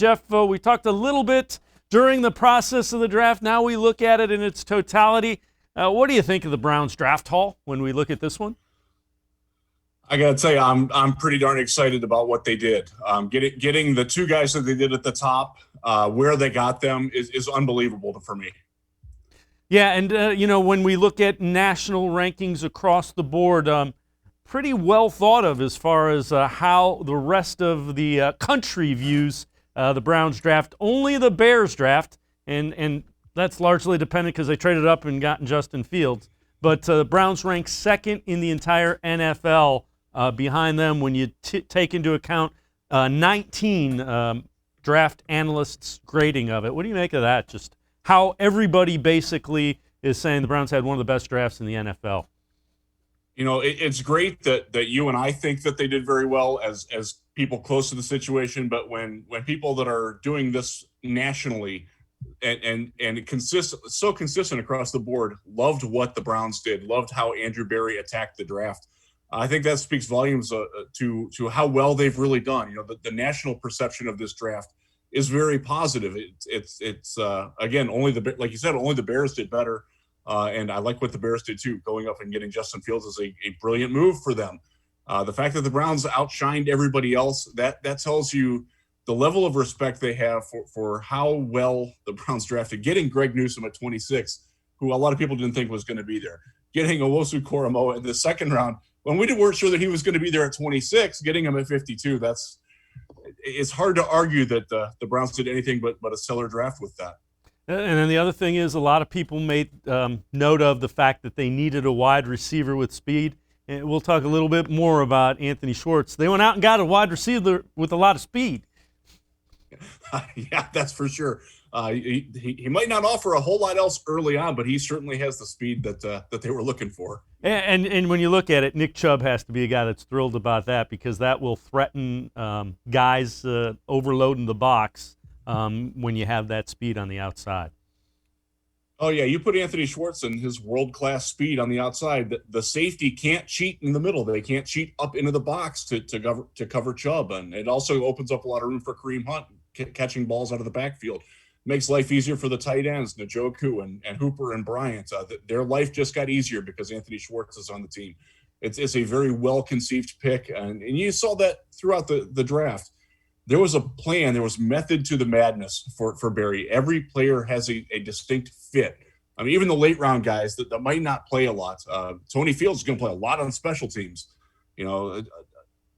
Jeff, we talked a little bit during the process of the draft. Now we look at it in its totality. What do you think of the Browns draft haul when we look at this one? I got to tell you, I'm pretty darn excited about what they did. Getting the two guys that they did at the top, where they got them is unbelievable for me. Yeah, and when we look at national rankings across the board, pretty well thought of as far as how the rest of the country views the Browns draft. Only the Bears draft, and that's largely dependent because they traded up and gotten Justin Fields. But the Browns rank second in the entire NFL. Behind them, when you take into account 19 draft analysts' grading of it. What do you make of that? Just how everybody basically is saying the Browns had one of the best drafts in the NFL. You know, it's great that you and I think that they did very well as people close to the situation, but when people that are doing this nationally and so consistent across the board, loved what the Browns did, loved how Andrew Berry attacked the draft, I think that speaks volumes to how well they've really done. You know, the national perception of this draft is very positive. It's again, only like you said, only the Bears did better, and I like what the Bears did too. Going up and getting Justin Fields is a brilliant move for them. The fact that the Browns outshined everybody else, that tells you the level of respect they have for how well the Browns drafted. Getting Greg Newsome at 26, who a lot of people didn't think was going to be there. Getting Owusu-Koramoah in the second round, when we weren't sure that he was going to be there at 26, getting him at 52, it's hard to argue that the Browns did anything but a stellar draft with that. And then the other thing is a lot of people made note of the fact that they needed a wide receiver with speed. And we'll talk a little bit more about Anthony Schwartz. They went out and got a wide receiver with a lot of speed. Yeah, that's for sure. He might not offer a whole lot else early on, but he certainly has the speed that they were looking for. And when you look at it, Nick Chubb has to be a guy that's thrilled about that because that will threaten guys overloading the box when you have that speed on the outside. Oh, yeah, you put Anthony Schwartz and his world-class speed on the outside. The safety can't cheat in the middle. They can't cheat up into the box to cover Chubb. And it also opens up a lot of room for Kareem Hunt catching balls out of the backfield. Makes life easier for the tight ends, Njoku and Hooper and Bryant. Their life just got easier because Anthony Schwartz is on the team. It's a very well-conceived pick, and you saw that throughout the draft. There was a plan. There was method to the madness for Berry. Every player has a distinct fit. I mean, even the late-round guys that might not play a lot. Tony Fields is going to play a lot on special teams. You know,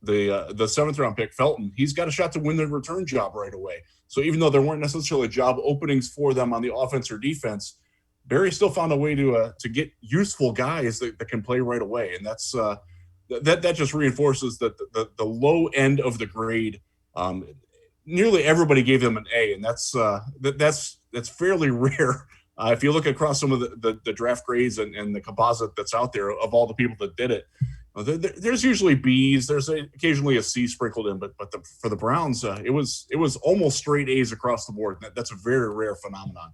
the seventh-round pick, Felton, he's got a shot to win the return job right away. So even though there weren't necessarily job openings for them on the offense or defense, Berry still found a way to get useful guys that can play right away, and that's that just reinforces that the low end of the grade. Nearly everybody gave them an A, and that's fairly rare. If you look across some of the draft grades and the composite that's out there of all the people that did it, there's usually B's. There's occasionally a C sprinkled in, for the Browns, it was almost straight A's across the board. That's a very rare phenomenon.